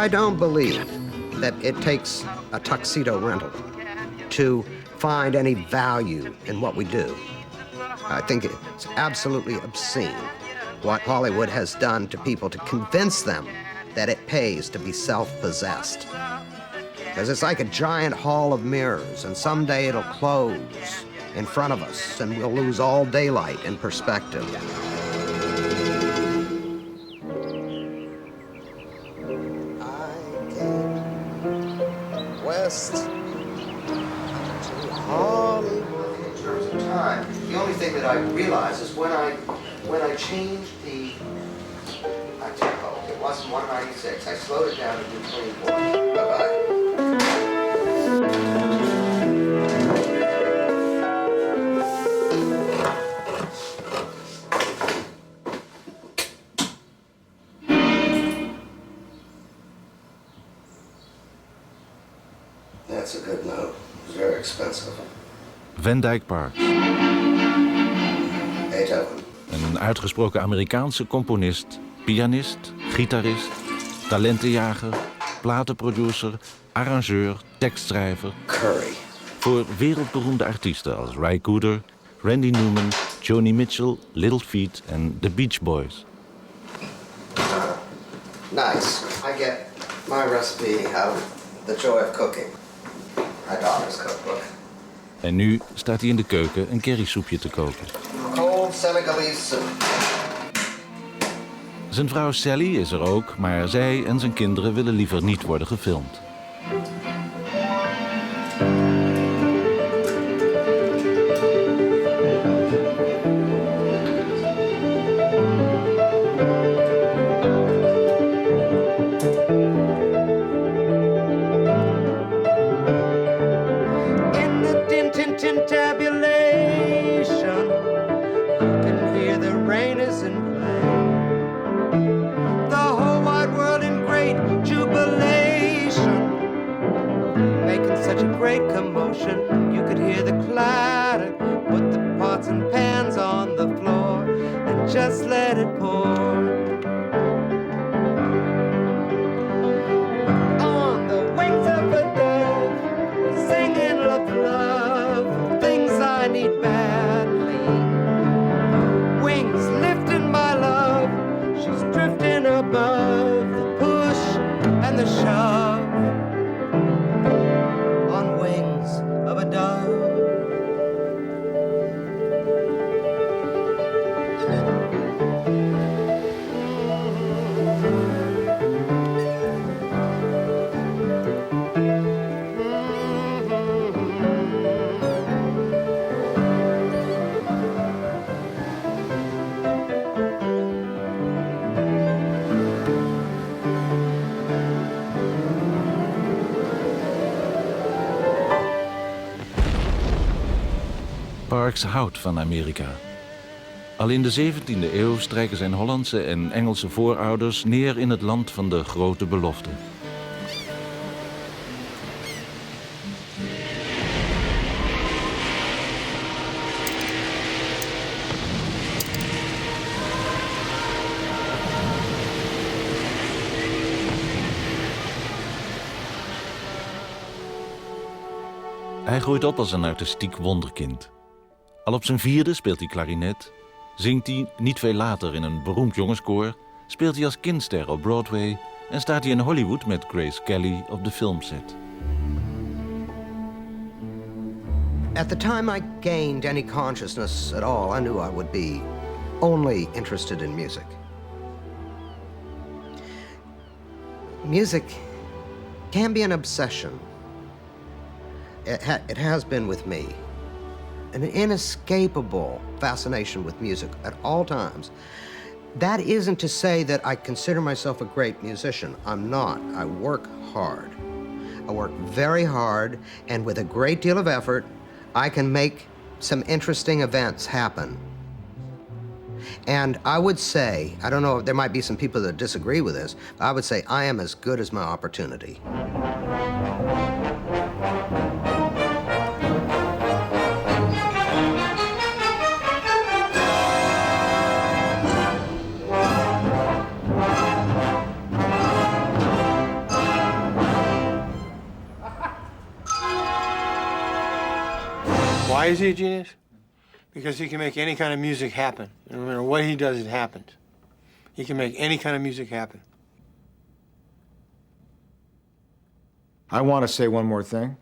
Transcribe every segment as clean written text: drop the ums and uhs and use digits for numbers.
I don't believe that it takes a tuxedo rental to find any value in what we do. I think it's absolutely obscene what Hollywood has done to people to convince them that it pays to be self-possessed. Because it's like a giant hall of mirrors, and someday it'll close in front of us, and we'll lose all daylight and perspective. I came west to Hollywood. In terms of time, the only thing that I realize is when I changed the tempo, it wasn't 196. I slowed it down to do clean four. Bye-bye. That's a good note. It's very expensive. Dyke Parks. Beethoven. Een uitgesproken Amerikaanse componist, pianist, gitarist, talentenjager, platenproducer, arrangeur, tekstschrijver. Curry. Voor wereldberoemde artiesten als Cooder, Randy Newman, Joni Mitchell, Little Feat en The Beach Boys. Nice. I get my recipe out of The Joy of Cooking. My daughter's cookbook. En nu staat hij in de keuken een currysoepje te koken. Cold Senegalese soup. Zijn vrouw Sally is er ook, maar zij en zijn kinderen willen liever niet worden gefilmd. You could hear the clatter, put the pots and pans on the floor, and just let it pour. On the wings of a dove, singing of love, things I need badly. Wings lifting my love, she's drifting above the push and the shove. Parks houdt van Amerika. Al in de 17e eeuw strijken zijn Hollandse en Engelse voorouders neer in het land van de grote belofte. Hij groeit op als een artistiek wonderkind. Al op zijn 4e speelt hij klarinet, zingt hij niet veel later in een beroemd jongenskoor, speelt hij als kindster op Broadway en staat hij in Hollywood met Grace Kelly op de filmset. At the time I gained any consciousness at all, I knew I would be only interested in music. Music can be an obsession. It has been with me. An inescapable fascination with music at all times. That isn't to say that I consider myself a great musician. I'm not. I work hard. I work very hard, and with a great deal of effort, I can make some interesting events happen. And I would say, I don't know, there might be some people that disagree with this, but I would say I am as good as my opportunity. Why is he a genius? Because he can make any kind of music happen. No matter what he does, it happens. He can make any kind of music happen. I want to say one more thing,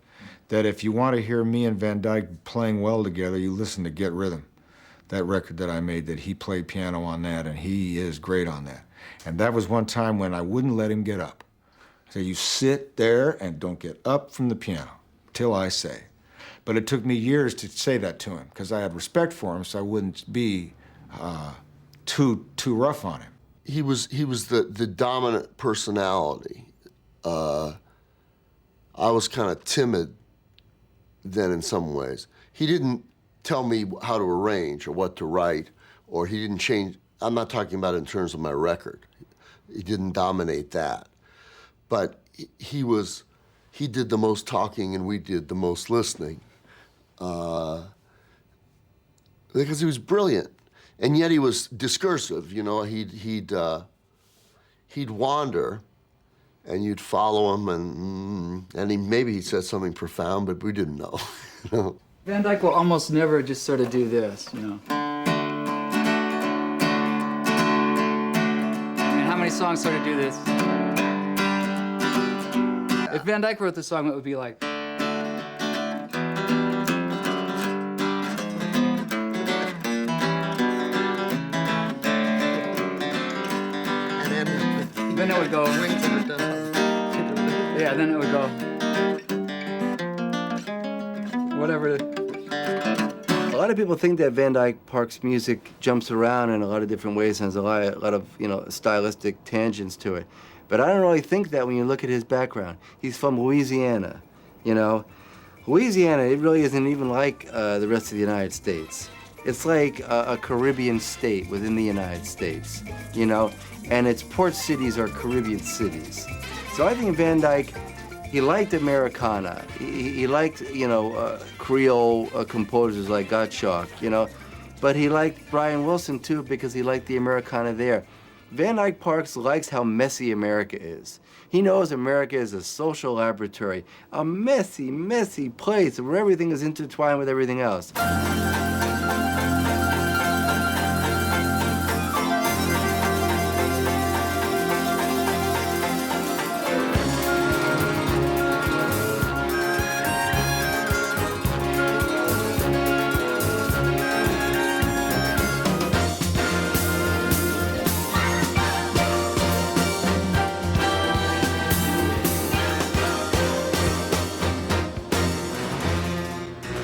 that if you want to hear me and Van Dyke playing well together, you listen to Get Rhythm, that record that I made, that he played piano on that, and he is great on that. And that was one time when I wouldn't let him get up. So you sit there and don't get up from the piano till I say. But it took me years to say that to him, because I had respect for him, so I wouldn't be too rough on him. He was the dominant personality. I was kind of timid then in some ways. He didn't tell me how to arrange or what to write, or he didn't change. I'm not talking about in terms of my record. He didn't dominate that. But he did the most talking and we did the most listening. Because he was brilliant. And yet he was discursive, you know. He'd wander, and you'd follow him, and maybe he said something profound, but we didn't know. You know? Van Dyke will almost never just sort of do this, you know. I mean, how many songs sort of do this? If Van Dyke wrote the song, it would be like. Then it would go. Yeah, then it would go. Whatever. A lot of people think that Van Dyke Parks' music jumps around in a lot of different ways and has a lot of, you know, stylistic tangents to it. But I don't really think that when you look at his background. He's from Louisiana, you know. Louisiana, it really isn't even like the rest of the United States. It's like a Caribbean state within the United States, you know, and its port cities are Caribbean cities. So I think Van Dyke, he liked Americana. He liked, you know, Creole composers like Gottschalk, you know, but he liked Brian Wilson too because he liked the Americana there. Van Dyke Parks likes how messy America is. He knows America is a social laboratory, a messy, messy place where everything is intertwined with everything else.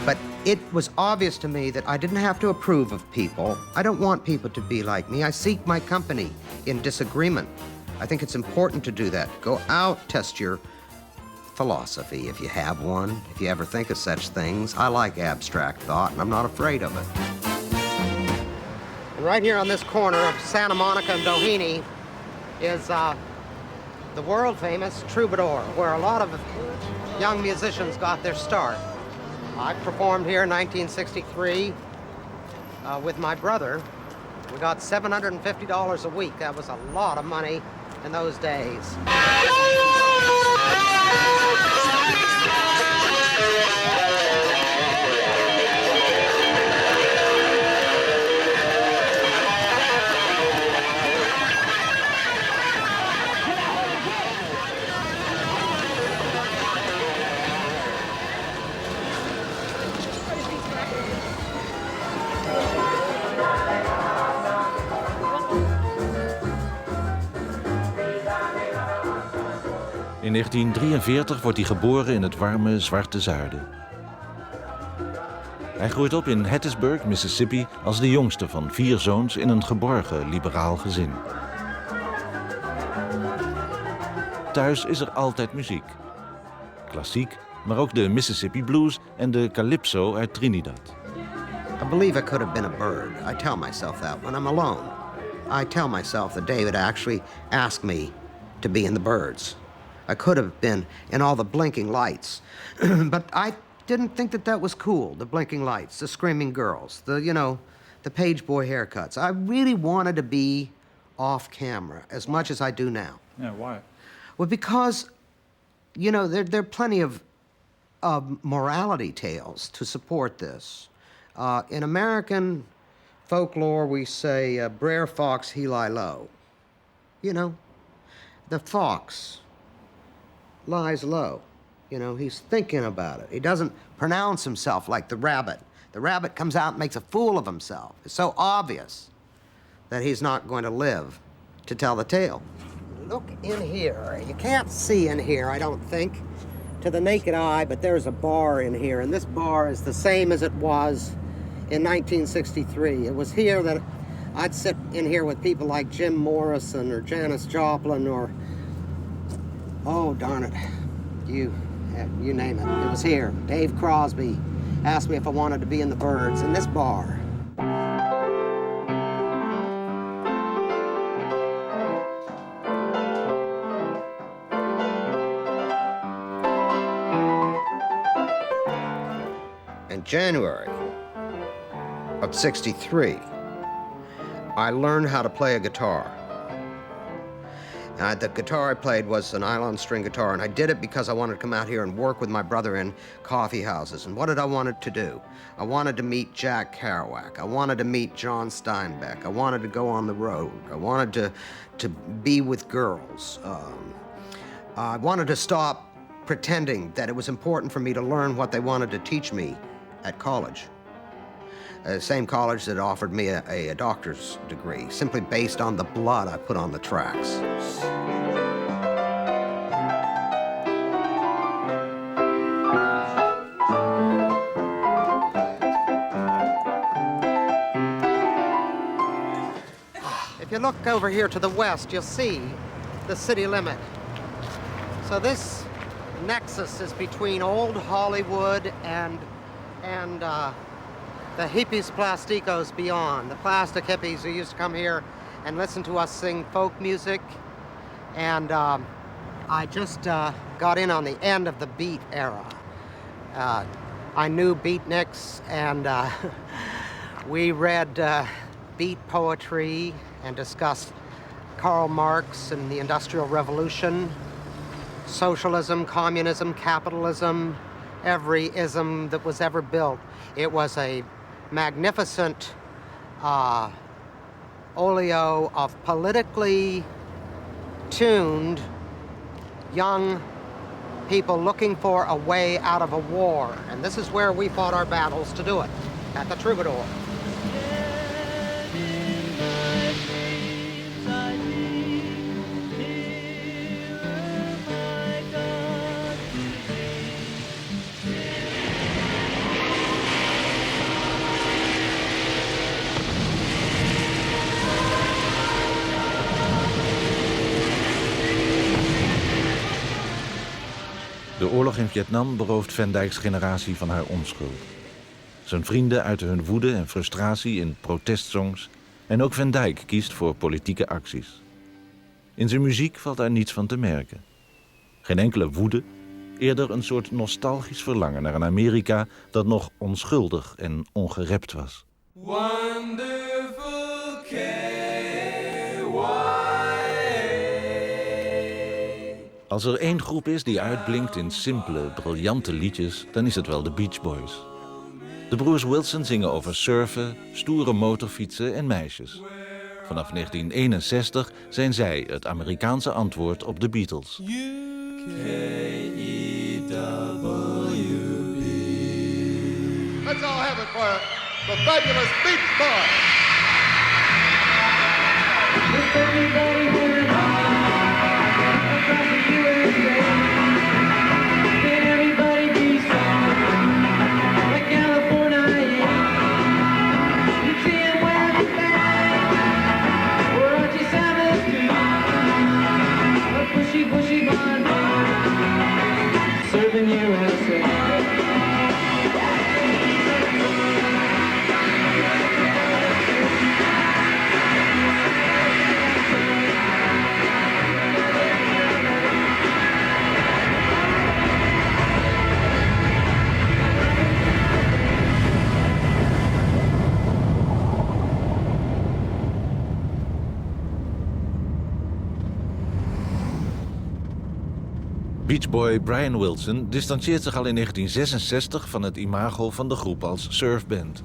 But it was obvious to me that I didn't have to approve of people. I don't want people to be like me. I seek my company in disagreement. I think it's important to do that. Go out, test your philosophy if you have one, if you ever think of such things. I like abstract thought, and I'm not afraid of it. And right here on this corner of Santa Monica and Doheny is the world-famous Troubadour, where a lot of young musicians got their start. I performed here in 1963 with my brother. We got $750 a week. That was a lot of money in those days. In 1943 wordt hij geboren in het warme zwarte zuiden. Hij groeit op in Hattiesburg, Mississippi, als de jongste van 4 zoons in een geborgen liberaal gezin. Thuis is er altijd muziek. Klassiek, maar ook de Mississippi Blues en de Calypso uit Trinidad. I believe I could have been a bird. I tell myself that when I'm alone. I tell myself that David actually asked me to be in the birds. I could have been in all the blinking lights, but I didn't think that that was cool, the blinking lights, the screaming girls, the page boy haircuts. I really wanted to be off camera as much as I do now. Yeah, why? Well, because, there are plenty of of morality tales to support this. In American folklore, we say, Brer Fox, he lie low. You know, the fox lies low. You know, he's thinking about it. He doesn't pronounce himself like the rabbit. The rabbit comes out and makes a fool of himself. It's so obvious that he's not going to live to tell the tale. Look in here. You can't see in here, I don't think, to the naked eye, but there's a bar in here, and this bar is the same as it was in 1963. It was here that I'd sit in here with people like Jim Morrison or Janis Joplin or, oh, darn it, you name it. It was here. Dave Crosby asked me if I wanted to be in the Byrds in this bar. In January of '63, I learned how to play a guitar. The guitar I played was an nylon string guitar, and I did it because I wanted to come out here and work with my brother in coffee houses. And what did I want to do? I wanted to meet Jack Kerouac. I wanted to meet John Steinbeck. I wanted to go on the road. I wanted to be with girls. I wanted to stop pretending that it was important for me to learn what they wanted to teach me at college. The same college that offered me a doctor's degree, simply based on the blood I put on the tracks. If you look over here to the west, you'll see the city limit. So this nexus is between old Hollywood and the hippies plasticos beyond, the plastic hippies who used to come here and listen to us sing folk music. And I just got in on the end of the beat era. I knew beatniks, and we read beat poetry and discussed Karl Marx and the Industrial Revolution, socialism, communism, capitalism, every ism that was ever built. It was a magnificent olio of politically tuned young people looking for a way out of a war. And this is where we fought our battles to do it, at the Troubadour. De oorlog in Vietnam berooft Van Dyke's generatie van haar onschuld. Zijn vrienden uiten hun woede en frustratie in protestsongs en ook Van Dyke kiest voor politieke acties. In zijn muziek valt daar niets van te merken. Geen enkele woede, eerder een soort nostalgisch verlangen naar een Amerika dat nog onschuldig en ongerept was. Wonderful Als er één groep is die uitblinkt in simpele, briljante liedjes, dan is het wel de Beach Boys. De broers Wilson zingen over surfen, stoere motorfietsen en meisjes. Vanaf 1961 zijn zij het Amerikaanse antwoord op de Beatles. Let's all have it for the fabulous Beach Boys. Beach Boy Brian Wilson distancieert zich al in 1966 van het imago van de groep als surfband.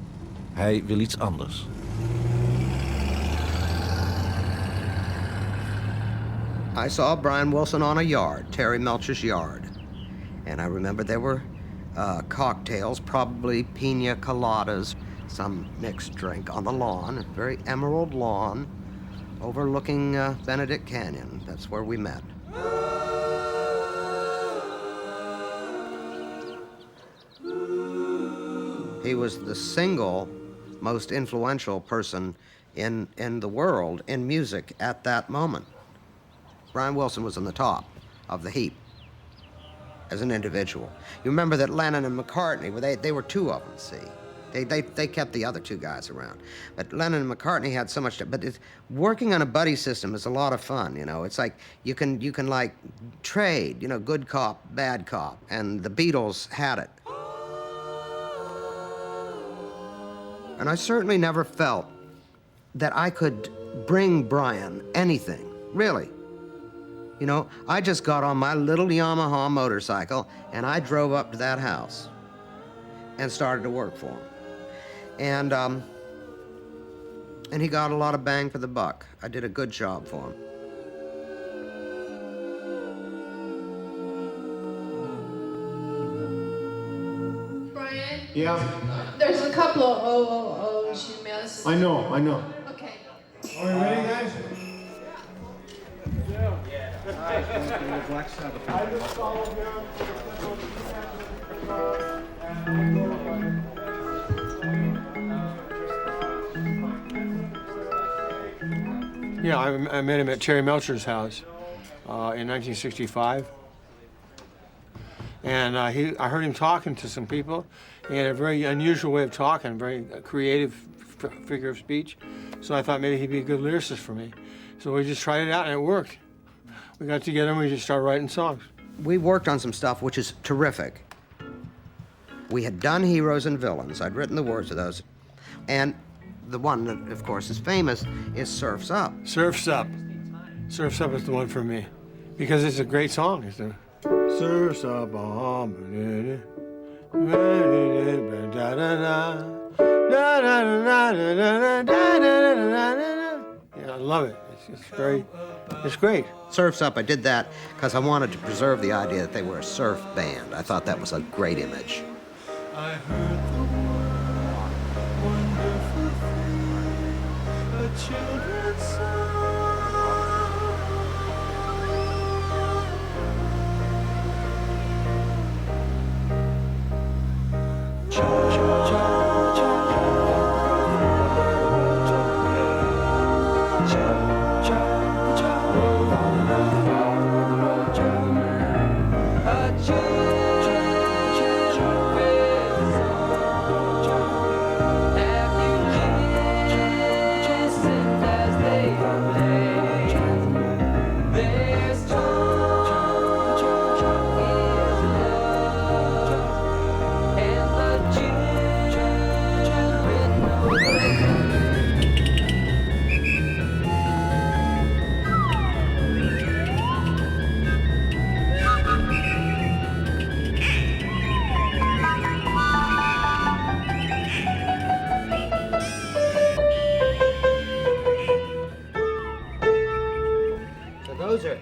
Hij wil iets anders. I saw Brian Wilson on a yard, Terry Melcher's yard. And I remember there were cocktails, probably pina coladas, some mixed drink on the lawn, a very emerald lawn overlooking Benedict Canyon. That's where we met. He was the single most influential person in the world in music at that moment. Brian Wilson was on the top of the heap as an individual. You remember that Lennon and McCartney, they were two of them, see? They kept the other two guys around. But Lennon and McCartney had so much, but working on a buddy system is a lot of fun, you know? It's like you can like trade, you know, good cop, bad cop, and the Beatles had it. And I certainly never felt that I could bring Brian anything, really. You know, I just got on my little Yamaha motorcycle and I drove up to that house and started to work for him. And he got a lot of bang for the buck. I did a good job for him. Brian? Yeah, There's a couple of OOOs you missed. I know. Okay. Are we ready, guys? Yeah, I met him at Terry Melcher's house in 1965. And I heard him talking to some people. He had a very unusual way of talking, very creative figure of speech. So I thought maybe he'd be a good lyricist for me. So we just tried it out and it worked. We got together and we just started writing songs. We worked on some stuff which is terrific. We had done Heroes and Villains. I'd written the words of those. And the one that, of course, is famous is Surf's Up. Surf's Up. Surf's Up is the one for me. Because it's a great song. It's a Surf's Up. Yeah, I love it. It's great. Surf's Up, I did that because I wanted to preserve the idea that they were a surf band. I thought that was a great image. I heard the wonderful thing, a children's song.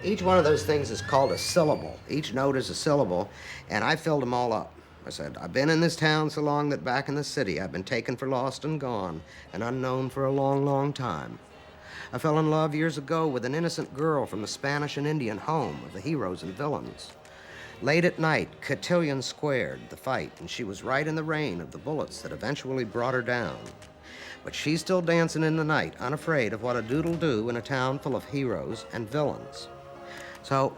Each one of those things is called a syllable. Each note is a syllable, and I filled them all up. I said, I've been in this town so long that back in the city I've been taken for lost and gone and unknown for a long, long time. I fell in love years ago with an innocent girl from the Spanish and Indian home of the heroes and villains. Late at night, cotillions squared the fight, and she was right in the rain of the bullets that eventually brought her down. But she's still dancing in the night, unafraid of what a dude'll do in a town full of heroes and villains. So,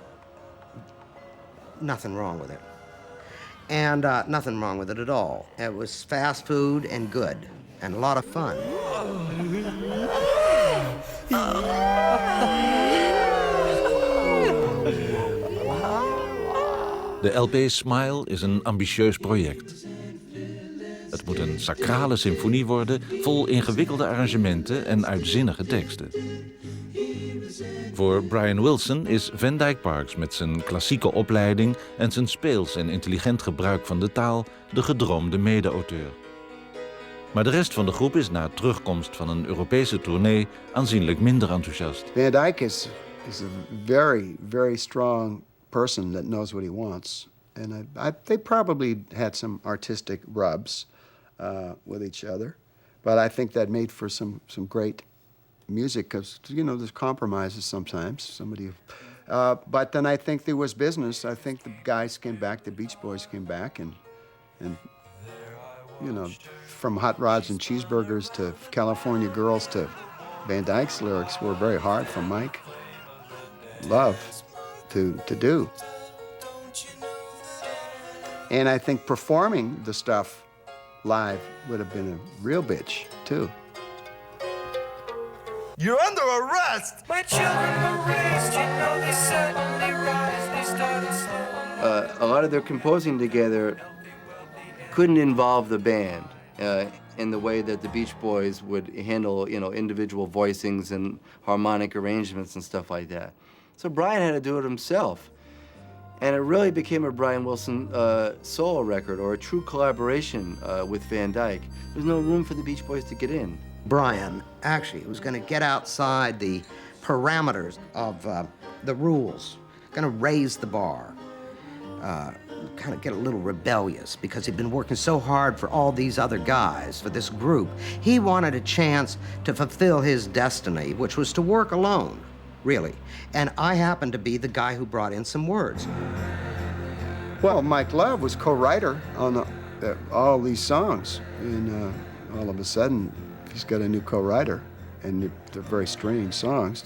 nothing wrong with it. And nothing wrong with it at all. It was fast food and good, and a lot of fun. De LP Smile is een ambitieus project. Het moet een sacrale symfonie worden, vol ingewikkelde arrangementen en uitzinnige teksten. Voor Brian Wilson is Van Dyke Parks met zijn klassieke opleiding en zijn speels en intelligent gebruik van de taal de gedroomde mede-auteur. Maar de rest van de groep is na terugkomst van een Europese tournee aanzienlijk minder enthousiast. Van Dyke is a very, very strong person that knows what he wants. And they probably had some artistic rubs with each other. But I think that made for some great music, because, you know, there's compromises sometimes. But then I think there was business. I think the guys came back, the Beach Boys came back, and you know, from Hot Rods and Cheeseburgers to California Girls to Van Dyke's lyrics were very hard for Mike Love to do. And I think performing the stuff live would have been a real bitch, too. You're under arrest! My children were raised, you know, they suddenly rise, they started slow. A lot of their composing together couldn't involve the band in the way that the Beach Boys would handle, you know, individual voicings and harmonic arrangements and stuff like that. So Brian had to do it himself. And it really became a Brian Wilson solo record, or a true collaboration with Van Dyke. There's no room for the Beach Boys to get in. Brian actually was going to get outside the parameters of the rules, going to raise the bar, kind of get a little rebellious because he'd been working so hard for all these other guys, for this group. He wanted a chance to fulfill his destiny, which was to work alone, really. And I happened to be the guy who brought in some words. Well, Mike Love was co-writer on all these songs, and all of a sudden, he's got a new co-writer, and they're very strange songs.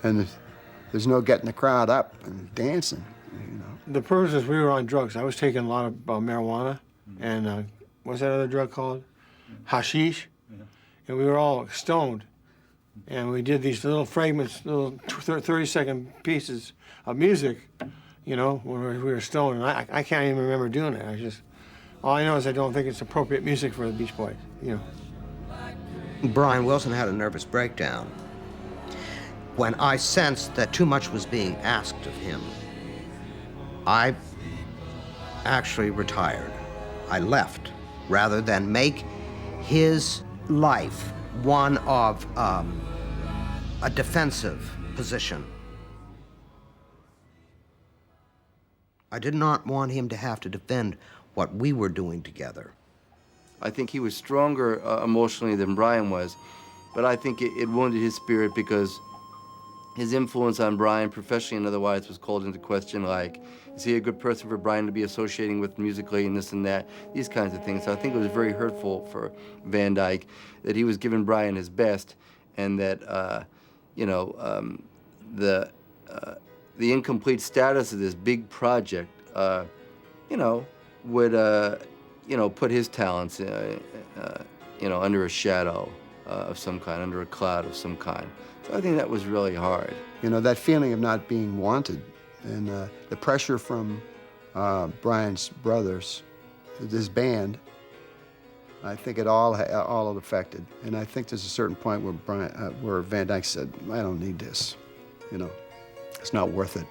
There's no getting the crowd up and dancing, you know. The purpose is we were on drugs. I was taking a lot of marijuana, and what's that other drug called? Hashish. And we were all stoned. And we did these little fragments, little 30-second pieces of music, you know, when we were stoned. And I can't even remember doing it. All I know is I don't think it's appropriate music for the Beach Boys, you know. Brian Wilson had a nervous breakdown when I sensed that too much was being asked of him. I actually retired. I left rather than make his life one of a defensive position. I did not want him to have to defend what we were doing together. I think he was stronger emotionally than Brian was, but I think it wounded his spirit because his influence on Brian, professionally and otherwise, was called into question, like, is he a good person for Brian to be associating with musically and this and that, these kinds of things. So I think it was very hurtful for Van Dyke that he was giving Brian his best, and that, you know, the incomplete status of this big project, you know, would, you know, put his talents, you know, under a shadow of some kind, under a cloud of some kind. So I think that was really hard. You know, that feeling of not being wanted, and the pressure from Brian's brothers, this band, I think it all affected. And I think there's a certain point where Van Dyke said, I don't need this, you know, it's not worth it.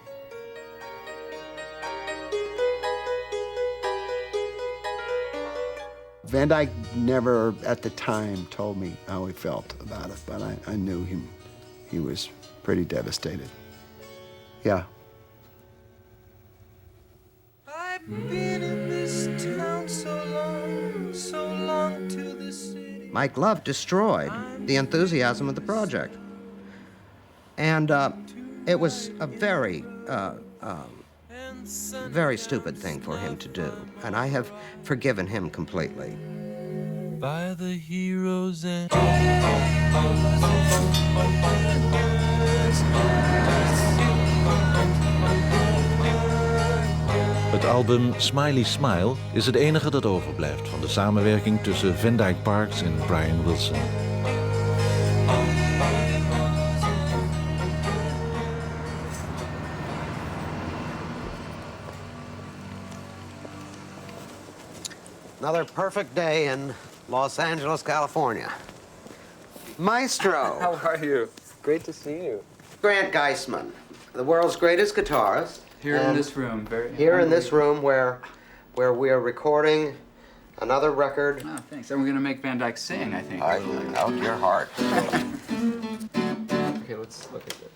Van Dyke never, at the time, told me how he felt about it, but I knew he was pretty devastated. Yeah. I've been in this town so long to the city. Mike Love destroyed the enthusiasm of the project. And it was a very stupid thing for him to do. And I have forgiven him completely. By the heroes and Het album Smiley Smile is het enige dat overblijft van de samenwerking tussen Van Dyke Parks en Brian Wilson. Another perfect day in Los Angeles, California. Maestro. How are you? great to see you. Grant Geisman, the world's greatest guitarist. Here in and this room, here in this room where we are recording another record. Oh, thanks. And we're gonna make Van Dyke sing, I think. Out your heart. Okay, let's look at this.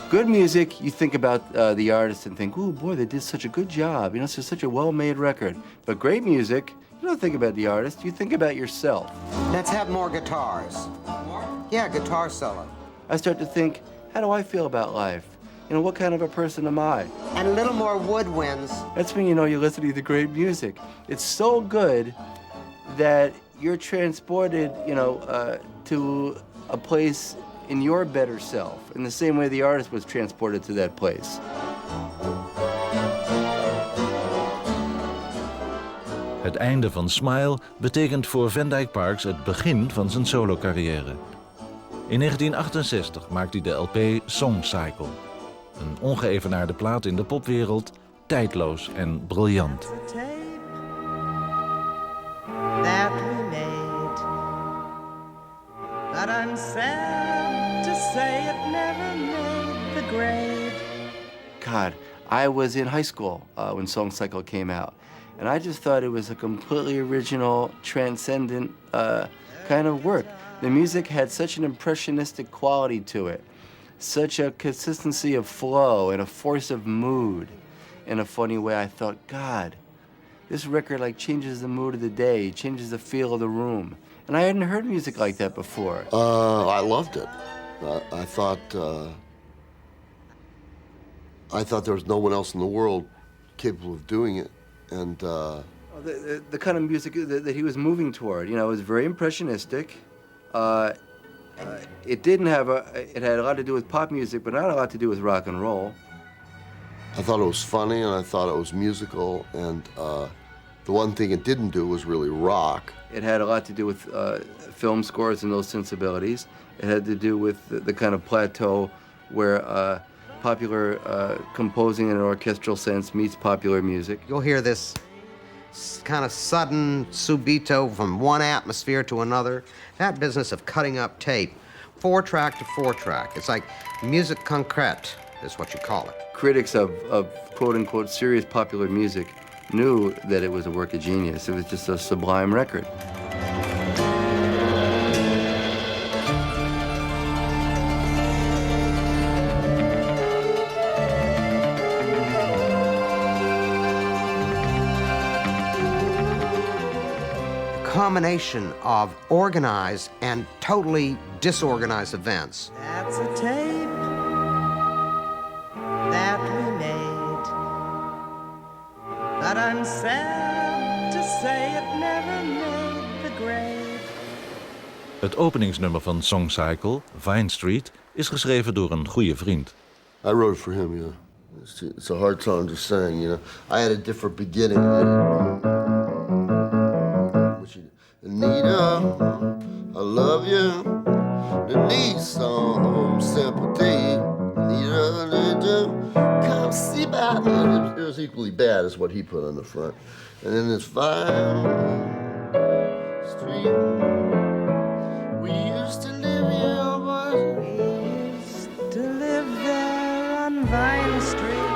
Good music, you think about the artist and think, "Ooh, boy, they did such a good job. You know, it's such a well-made record." But great music, you don't think about the artist, you think about yourself. Let's have more guitars. More? Yeah, guitar solo. I start to think, how do I feel about life? You know, what kind of a person am I? And a little more woodwinds. That's when you know you're listening to great music. It's so good that you're transported, you know, to a place in your better self, in the same way the artist was transported to that place. Het einde van Smile betekent voor Van Dyke Parks het begin van zijn solocarrière. In 1968 maakt hij de LP Song Cycle. Een ongeëvenaarde plaat in de popwereld, tijdloos en briljant. That we made, but I'm sad to say it never made the grade. God, I was in high school when Song Cycle came out, and I just thought it was a completely original, transcendent kind of work. The music had such an impressionistic quality to it, such a consistency of flow and a force of mood. In a funny way, I thought, God, this record like changes the mood of the day, changes the feel of the room. And I hadn't heard music like that before. I loved it. I thought there was no one else in the world capable of doing it, and the kind of music that he was moving toward, you know, was very impressionistic. It had a lot to do with pop music, but not a lot to do with rock and roll. I thought it was funny, and I thought it was musical, and the one thing it didn't do was really rock. It had a lot to do with film scores and those sensibilities. It had to do with the kind of plateau where popular composing in an orchestral sense meets popular music. You'll hear this kind of sudden subito from one atmosphere to another. That business of cutting up tape, 4-track to 4-track. It's like musique concrète is what you call it. Critics of quote-unquote serious popular music knew that it was a work of genius. It was just a sublime record. Combination of organized and totally disorganized events. That's a tape that we made, but I'm sad to say it never made the grade. Het openingsnummer van Song Cycle, Vine Street, is geschreven door een goede vriend. I wrote it for him, you know. It's a hard song to sing, you know. I had a different beginning. Anita, I love you. I need some sympathy. Anita, come see about me. It was equally bad as what he put on the front. And then this Vine Street. We used to live here, boys. We used to live there on Vine Street.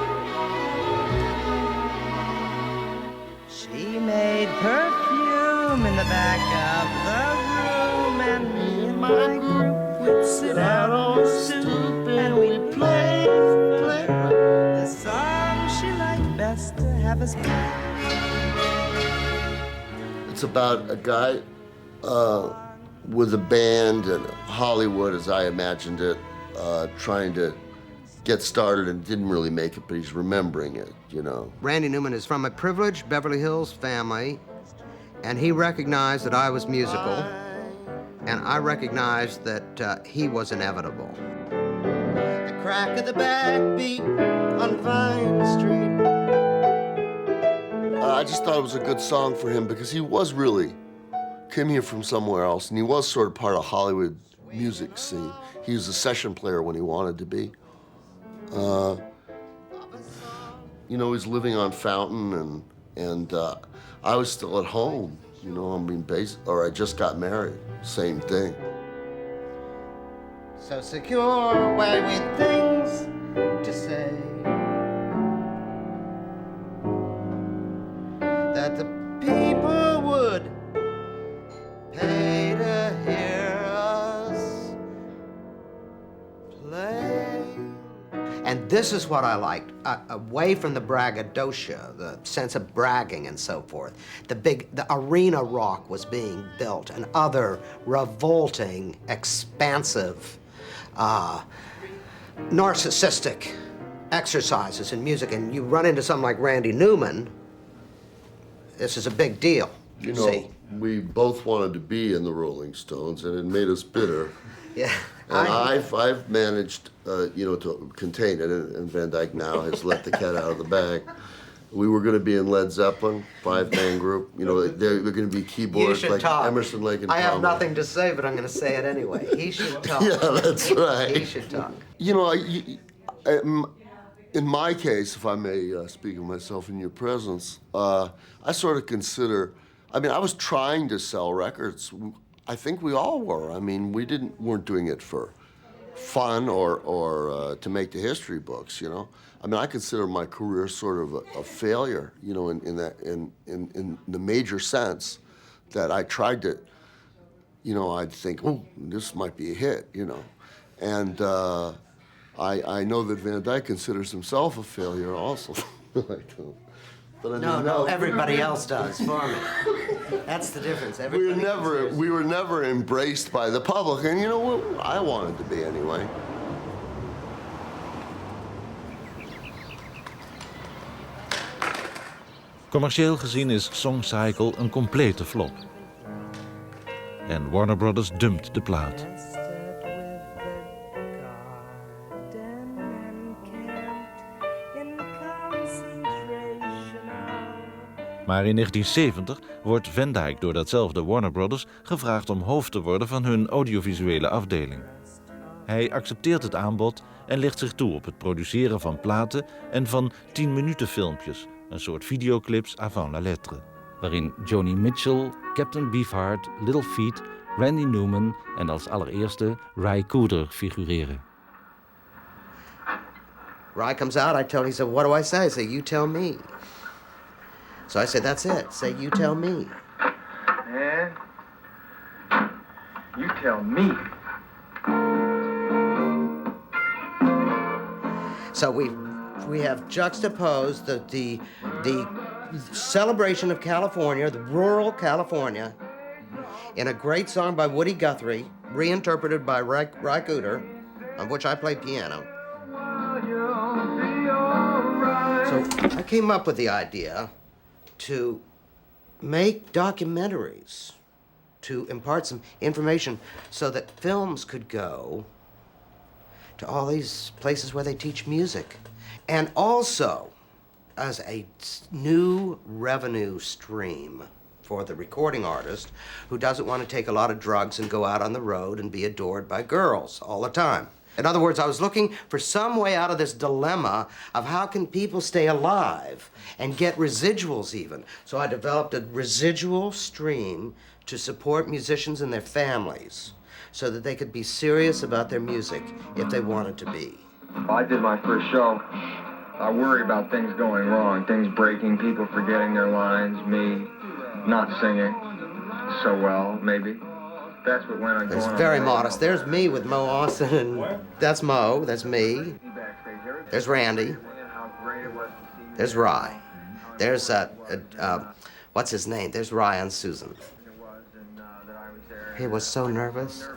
She made perfume in the back of the room, and me and my group would sit out on the stoop and we'd play the song she liked best to have us play. It's about a guy with a band in Hollywood, as I imagined it, trying to get started and didn't really make it, but he's remembering it, you know. Randy Newman is from a privileged Beverly Hills family, and he recognized that I was musical, and I recognized that he was inevitable. The crack of the backbeat on Vine Street. I just thought it was a good song for him because he was really, came here from somewhere else, and he was sort of part of Hollywood music scene. He was a session player when he wanted to be. You know, he's living on Fountain, and I was still at home, you know, I mean, or I just got married, same thing. So secure away with things to say that the people would pay to hear us play. And this is what I liked, away from the braggadocio, the sense of bragging and so forth. The arena rock was being built and other revolting, expansive, narcissistic exercises in music, and you run into something like Randy Newman, this is a big deal. You know, see? we both wanted to be in the Rolling Stones, and it made us bitter. Yeah. And I've managed, you know, to contain it, and Van Dyke now has let the cat out of the bag. We were going to be in Led Zeppelin, 5-man group. You know, they're going to be keyboards like talk. Emerson, Lake, and I have Palmer. nothing to say, but I'm going to say it anyway. He should talk. Yeah, that's right. He should talk. You know, in my case, if I may speak of myself in your presence, I sort of consider, I mean, I was trying to sell records. I think we all were. I mean, weren't doing it for fun or to make the history books, you know. I mean, I consider my career sort of a failure, you know, in the major sense that I tried to, you know, I'd think, oh, this might be a hit, you know. And I know that Van Dyke considers himself a failure also. I don't. But I mean, No, everybody else does for me. That's the difference. We were never embraced by the public, and you know what? I wanted to be anyway. Commercieel gezien is Song Cycle een complete flop. En Warner Brothers dumpt de plaat. Maar in 1970 wordt Van Dyke door datzelfde Warner Brothers gevraagd om hoofd te worden van hun audiovisuele afdeling. Hij accepteert het aanbod en legt zich toe op het produceren van platen en van 10-minuten filmpjes, een soort videoclips avant la lettre, waarin Joni Mitchell, Captain Beefheart, Little Feat, Randy Newman en als allereerste Ry Cooder figureren. Ry comes out, I tell him, he said, what do I say? I say, you tell me. So I said, that's it. Say, you tell me. Man, you tell me. So we have juxtaposed the celebration of California, the rural California, in a great song by Woody Guthrie, reinterpreted by Ry Cooder, on which I play piano. So I came up with the idea to make documentaries, to impart some information so that films could go to all these places where they teach music. And also as a new revenue stream for the recording artist who doesn't want to take a lot of drugs and go out on the road and be adored by girls all the time. In other words, I was looking for some way out of this dilemma of how can people stay alive and get residuals even. So I developed a residual stream to support musicians and their families so that they could be serious about their music if they wanted to be. I did my first show. I worry about things going wrong, things breaking, people forgetting their lines, me not singing so well, maybe. That's what went on. It's very modest. There's me with Mo Austin, and that's Mo, that's me. There's Randy. There's Ry. There's, what's his name? There's Ry and Susan. He was so nervous.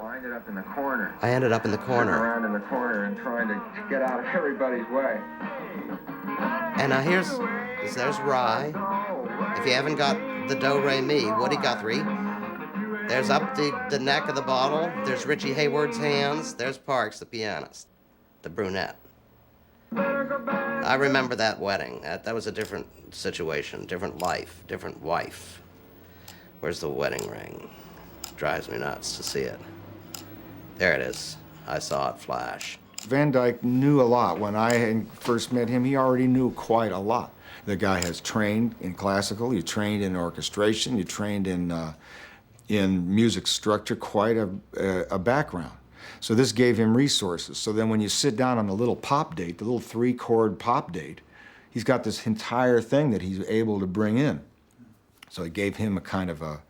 I ended up in the corner. I ended up in the corner. Sitting around in the corner and trying to get out of everybody's way. And now there's Ry. If you haven't got the do-re-mi, Woody Guthrie. There's up the neck of the bottle. There's Richie Hayward's hands. There's Parks, the pianist, the brunette. I remember that wedding. That was a different situation, different life, different wife. Where's the wedding ring? Drives me nuts to see it. There it is. I saw it flash. Van Dyke knew a lot. When I first met him, he already knew quite a lot. The guy has trained in classical, you trained in orchestration, you trained in music structure, quite a background. So this gave him resources. So then when you sit down on the little pop date, the little 3-chord pop date, he's got this entire thing that he's able to bring in. So it gave him a kind of a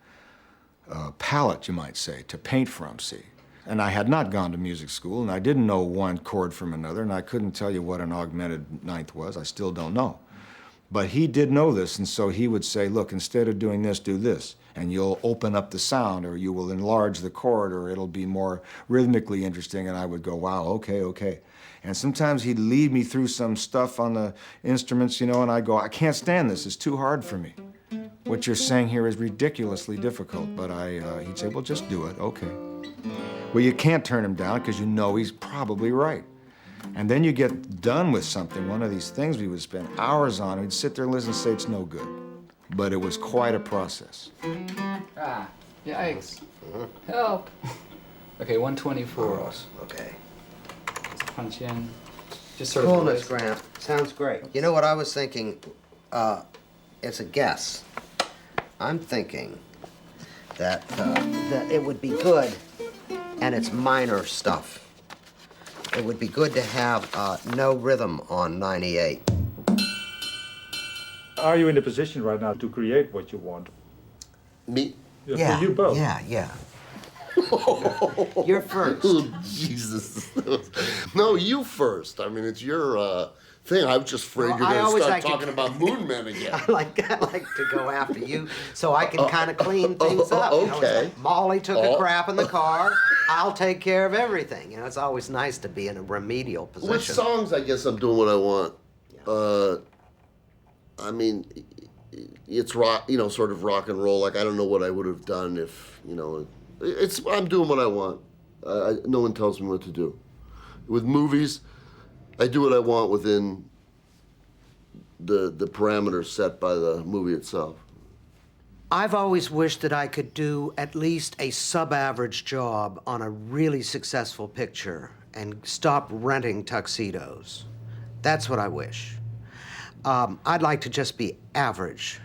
palette, you might say, to paint from, see. And I had not gone to music school, and I didn't know one chord from another, and I couldn't tell you what an augmented ninth was. I still don't know. But he did know this, and so he would say, look, instead of doing this, do this. And you'll open up the sound, or you will enlarge the chord, or it'll be more rhythmically interesting. And I would go, wow, okay, okay. And sometimes he'd lead me through some stuff on the instruments, you know, and I'd go, I can't stand this, it's too hard for me. What you're saying here is ridiculously difficult. But he'd say, well, just do it, okay. Well, you can't turn him down because you know he's probably right. And then you get done with something, one of these things we would spend hours on, we'd sit there and listen and say it's no good. But it was quite a process. Ah, yikes. Help. Okay, 124. Oh, okay. Just punch in. Just sort of. Coolness, Grant. Sounds great. You know what I was thinking? It's a guess. I'm thinking that it would be good, and it's minor stuff. It would be good to have no rhythm on 98. Are you in a position right now to create what you want? Me? Yeah, for you both. yeah. You're first. Oh, Jesus. No, you first. I mean, it's your thing. I was just afraid you're going to start talking about Moon Men again. I like to go after you so I can kind of clean things up. Okay. You know, it's like Molly took a crap in the car. I'll take care of everything. You know, it's always nice to be in a remedial position. With songs, I guess I'm doing what I want. Yeah. I mean, it's rock, you know, sort of rock and roll. Like, I don't know what I would have done if, you know, I'm doing what I want. No one tells me what to do. With movies, I do what I want within the parameters set by the movie itself. I've always wished that I could do at least a sub-average job on a really successful picture and stop renting tuxedos. That's what I wish. I'd like to just be average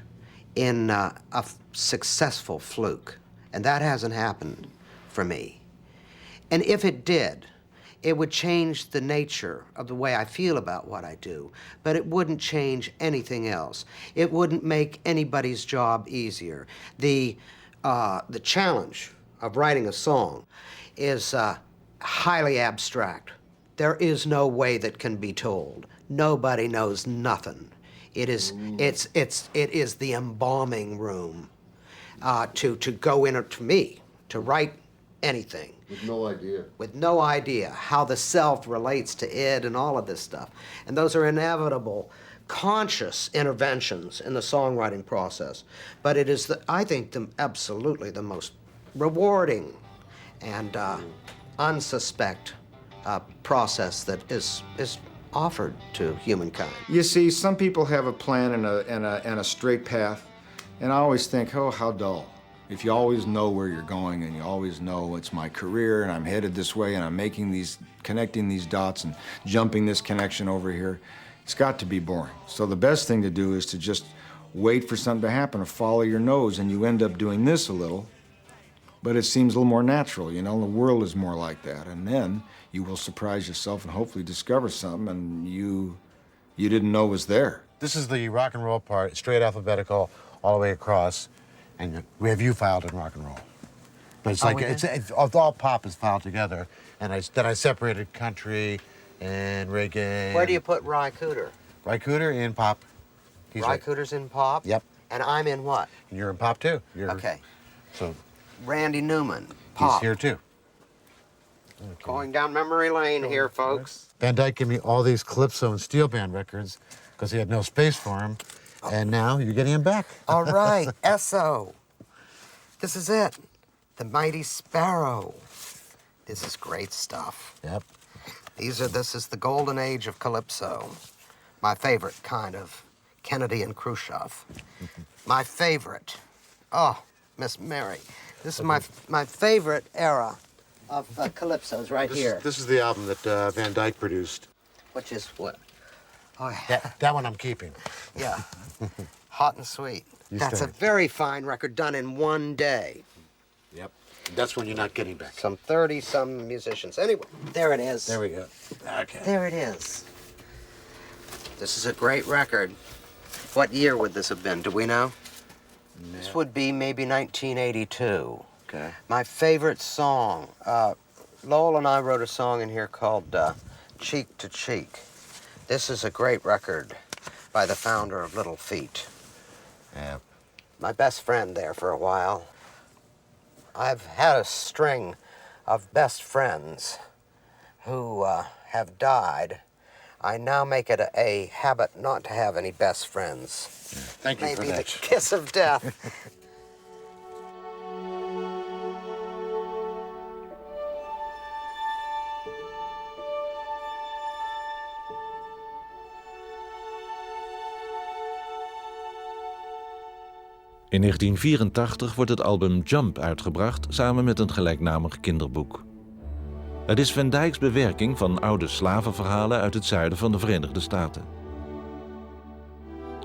in a successful fluke, and that hasn't happened for me. And if it did, it would change the nature of the way I feel about what I do, but it wouldn't change anything else. It wouldn't make anybody's job easier. The challenge of writing a song is highly abstract. There is no way that can be told. Nobody knows nothing. It is the embalming room to go in, to me, to write anything. With no idea. With no idea how the self relates to it and all of this stuff. And those are inevitable, conscious interventions in the songwriting process. But it is, I think, absolutely the most rewarding and unsuspect process that is offered to humankind. You see, some people have a plan and a straight path, and I always think, oh, how dull. If you always know where you're going and you always know it's my career and I'm headed this way and I'm connecting these dots and jumping this connection over here, it's got to be boring. So the best thing to do is to just wait for something to happen or follow your nose, and you end up doing this a little, but it seems a little more natural, you know, the world is more like that. And then you will surprise yourself and hopefully discover something and you didn't know was there. This is the rock and roll part, straight alphabetical all the way across. And we have you filed in rock and roll. But it's it's all pop is filed together. And then I separated country and reggae. Where do you put Ry Cooder? Ry Cooder in pop. Ry Cooder's in pop? Yep. And I'm in what? And you're in pop too. Okay. So Randy Newman, pop. He's here too. Okay. Going down memory lane here, folks. Van Dyke gave me all these Calypso and Steel Band records because he had no space for them. And now you're getting him back. All right, Esso. This is it. The Mighty Sparrow. This is great stuff. Yep. This is the golden age of Calypso. My favorite kind of Kennedy and Khrushchev. My favorite. Oh, Miss Mary. This is my favorite era of Calypso's right here. This is the album that Van Dyke produced. Which is what? Boy. That one I'm keeping. Yeah. Hot and sweet. You That's stay. a very fine record done in one day. Yep. That's when you're not getting back. Some 30-some musicians. Anyway, there it is. There we go. Okay. There it is. This is a great record. What year would this have been? Do we know? No. This would be maybe 1982. Okay. My favorite song. Lowell and I wrote a song in here called Cheek to Cheek. This is a great record by the founder of Little Feat. Yeah. My best friend there for a while. I've had a string of best friends who have died. I now make it a habit not to have any best friends. Thank you for Maybe the that. kiss of death. In 1984 wordt het album Jump uitgebracht samen met een gelijknamig kinderboek. Het is Van Dyke's bewerking van oude slavenverhalen uit het zuiden van de Verenigde Staten.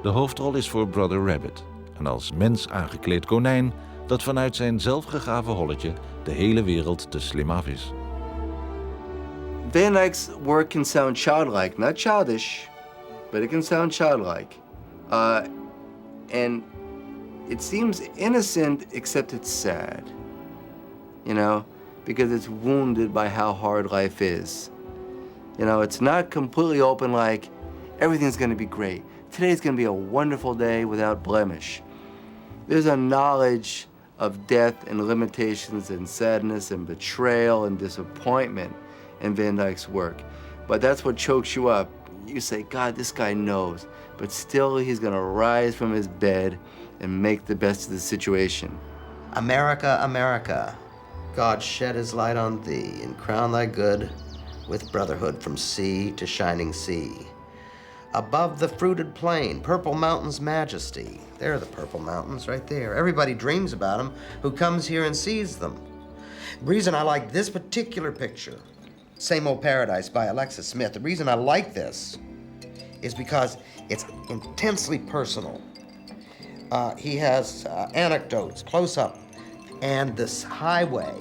De hoofdrol is voor Brother Rabbit, een als mens aangekleed konijn dat vanuit zijn zelfgegraven holletje de hele wereld te slim af is. Van Dyke's work can sound childlike, not childish, but it can sound childlike. And it seems innocent, except it's sad, you know, because it's wounded by how hard life is. You know, it's not completely open like everything's going to be great. Today's going to be a wonderful day without blemish. There's a knowledge of death and limitations and sadness and betrayal and disappointment in Van Dyke's work. But that's what chokes you up. You say, God, this guy knows, but still he's going to rise from his bed and make the best of the situation. America, America, God shed his light on thee and crown thy good with brotherhood from sea to shining sea. Above the fruited plain, purple mountains' majesty. There are the purple mountains right there. Everybody dreams about them who comes here and sees them. The reason I like this particular picture, Same Old Paradise by Alexis Smith, the reason I like this is because it's intensely personal. He has anecdotes, close up, and this highway,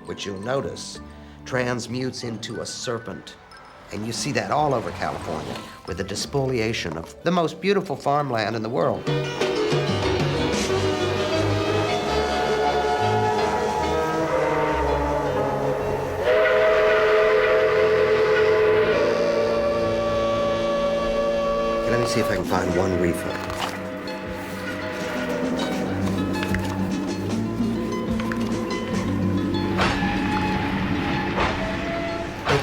which you'll notice, transmutes into a serpent. And you see that all over California with the despoliation of the most beautiful farmland in the world. Okay, let me see if I can find one refill.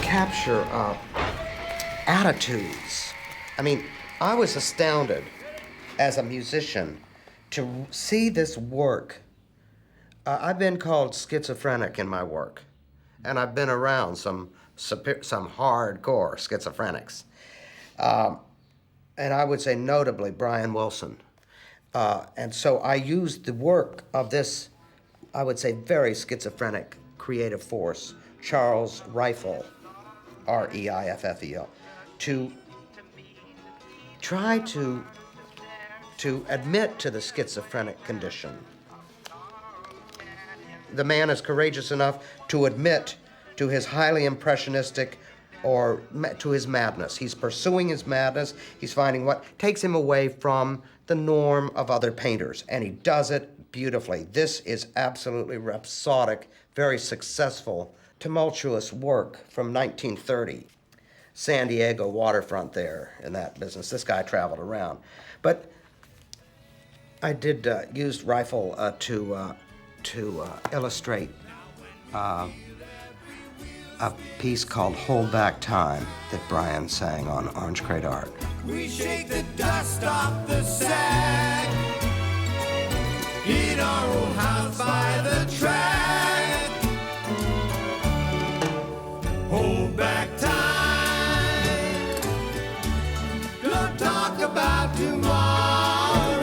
Capture attitudes. I mean, I was astounded as a musician to see this work. I've been called schizophrenic in my work, and I've been around some hardcore schizophrenics. And I would say notably Brian Wilson. And so I used the work of this, I would say, very schizophrenic creative force, Charles Reifel, R-E-I-F-F-E-L, to try to admit to the schizophrenic condition. The man is courageous enough to admit to his highly impressionistic or to his madness. He's pursuing his madness. He's finding what takes him away from the norm of other painters, and he does it beautifully. This is absolutely rhapsodic, very successful, tumultuous work from 1930. San Diego waterfront there in that business. This guy traveled around. But I did use Reifel to illustrate a piece called Hold Back Time that Brian sang on Orange Crate Art. We shake the dust off the sack in our old house by the track. Hold back time. Don't talk about tomorrow.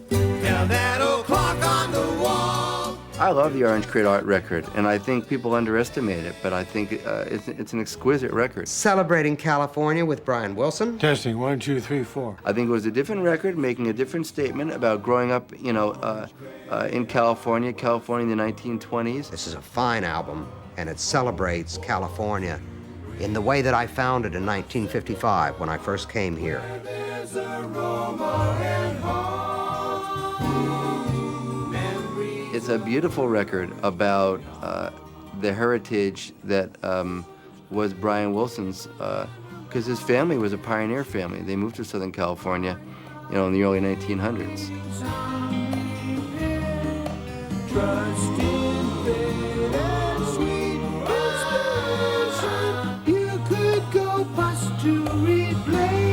Tell that old clock on the wall I love the Orange Crate Art record, and I think people underestimate it, but I think it's an exquisite record. Celebrating California with Brian Wilson. Testing, 1, 2, 3, 4. I think it was a different record, making a different statement about growing up, you know, in California in the 1920s. This is a fine album, and it celebrates California in the way that I found it in 1955 when I first came here. It's a beautiful record about the heritage that was Brian Wilson's, because his family was a pioneer family. They moved to Southern California, you know, in the early 1900s. You could go bust to replay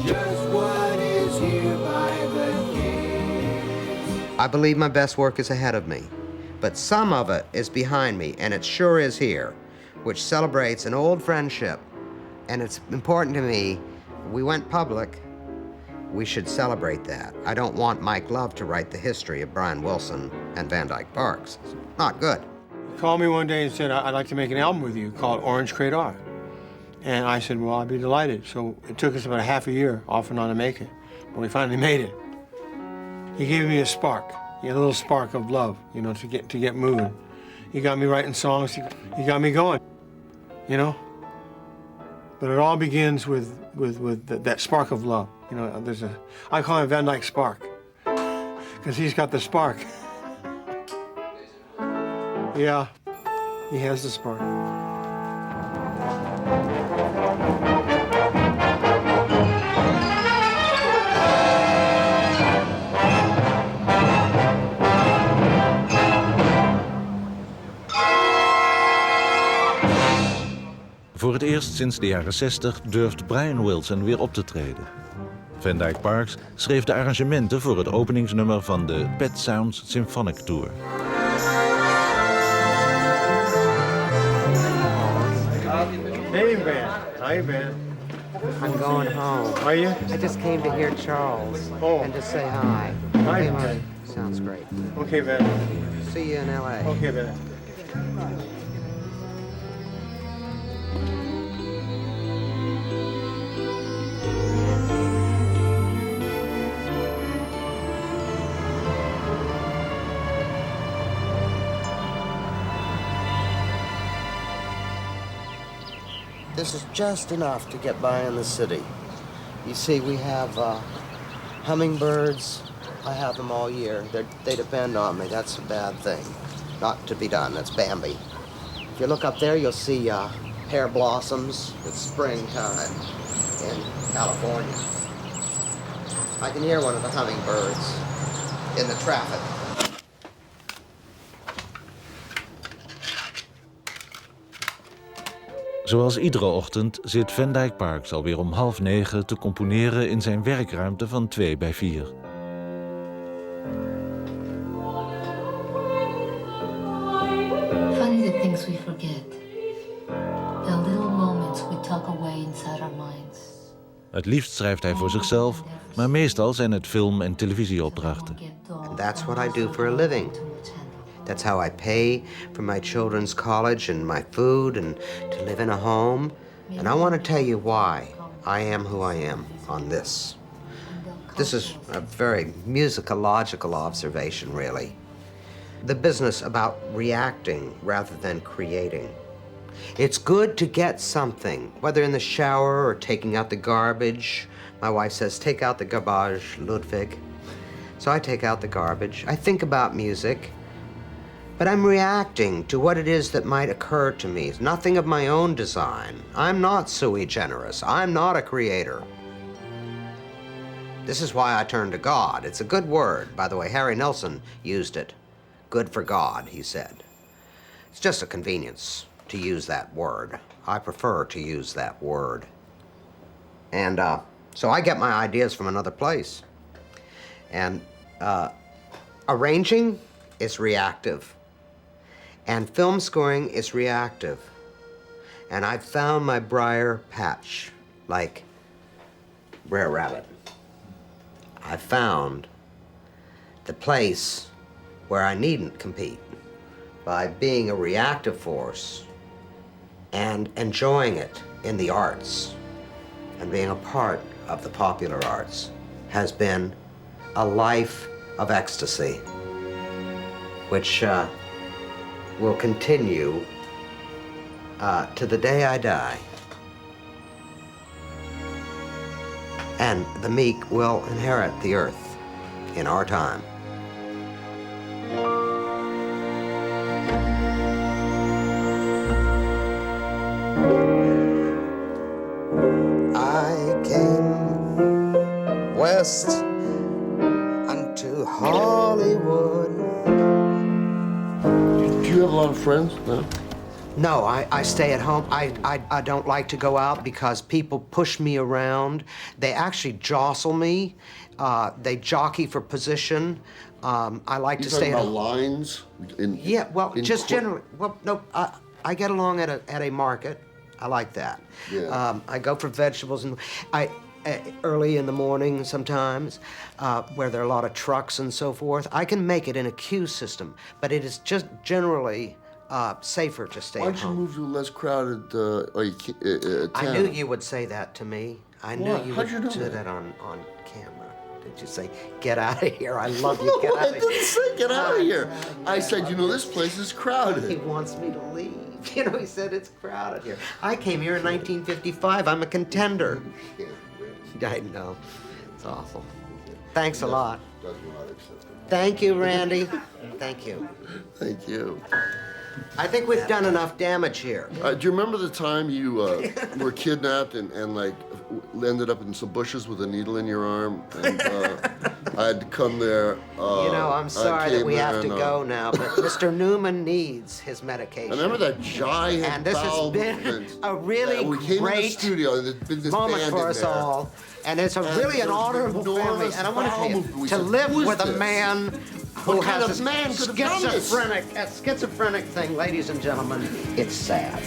just what is here by the case. I believe my best work is ahead of me, but some of it is behind me, and it sure is here, which celebrates an old friendship. And it's important to me, we went public, we should celebrate that. I don't want Mike Love to write the history of Brian Wilson and Van Dyke Parks. It's not good. He called me one day and said, I'd like to make an album with you called Orange Crate Art. And I said, well, I'd be delighted. So it took us about a half a year off and on to make it, but we finally made it. He gave me a spark, a little spark of love, you know, to get moving. He got me writing songs, he got me going, you know? But it all begins with that spark of love. You know, I call him Van Dyke Spark, because he's got the spark. Yeah, he has the spark. Voor het eerst sinds de jaren 60 durft Brian Wilson weer op te treden. Van Dyke Parks schreef de arrangementen voor het openingsnummer van de Pet Sounds Symphonic Tour. Hey, Van. Hi, Van. I'm going home. Are you? I just came to hear Charles and to say hi. Hi. Hey, Mike. Sounds great. Okay, Van. See you in L.A. Okay, Van. This is just enough to get by in the city. You see, we have hummingbirds. I have them all year. They depend on me. That's a bad thing. Not to be done. That's Bambi. If you look up there, you'll see pear blossoms. It's springtime in California. I can hear one of the hummingbirds in the traffic. Zoals iedere ochtend zit Van Dyke Parks alweer om 8:30 te componeren in zijn werkruimte van 2x4. Funny the things we forget. The little moments we tuck away inside our minds. Het liefst schrijft hij voor zichzelf, maar meestal zijn het film- en televisieopdrachten. And that's what I do for a living. That's how I pay for my children's college and my food and to live in a home. And I want to tell you why I am who I am on this. This is a very musicological observation, really. The business about reacting rather than creating. It's good to get something, whether in the shower or taking out the garbage. My wife says, take out the garbage, Ludwig. So I take out the garbage. I think about music. But I'm reacting to what it is that might occur to me. It's nothing of my own design. I'm not sui generis. I'm not a creator. This is why I turn to God. It's a good word. By the way, Harry Nelson used it. Good for God, he said. It's just a convenience to use that word. I prefer to use that word. And so I get my ideas from another place. And arranging is reactive. And film scoring is reactive. And I've found my briar patch, like Brer Rabbit. I found the place where I needn't compete, by being a reactive force and enjoying it in the arts and being a part of the popular arts has been a life of ecstasy, which will continue to the day I die. And the meek will inherit the earth in our time. I came west unto Hollywood. Do you have a lot of friends? No? No, I stay at home. I don't like to go out because people push me around. They actually jostle me. They jockey for position. I like to stay at home. Lines? Yeah, well, just generally. Well, no, I get along at a market. I like that. Yeah. I go for vegetables and early in the morning sometimes, where there are a lot of trucks and so forth. I can make it in a queue system, but it is just generally safer to stay Why at don't you home. move to a less crowded town? I knew you would say that to me. I knew What? you How'd would you know do that? that on camera. Did you say, get out of here? I love you. Get No, out I of here. didn't say get out of here. I said, you know, this place is He crowded. wants me to leave. You know, he said it's crowded here. I came here in 1955. I'm a contender. I know. It's awful. Thanks a lot. Does not accept it. Thank you, Randy. Thank you. Thank you. I think we've done enough damage here. Do you remember the time you were kidnapped and like ended up in some bushes with a needle in your arm? And I had to come there. You know, I'm sorry that came we there have to and, go now, but Mr. Newman needs his medication. I remember that giant And this has bowel been movement. a really We came in the great studio and there's been this moment band for in us there. all. And it's a And really an there was honorable enormous family. And I want to bowel tell you, movement. We to said, live "Who is with a this? man who What kind has of a man could have done this?" a schizophrenic thing, ladies and gentlemen, it's sad.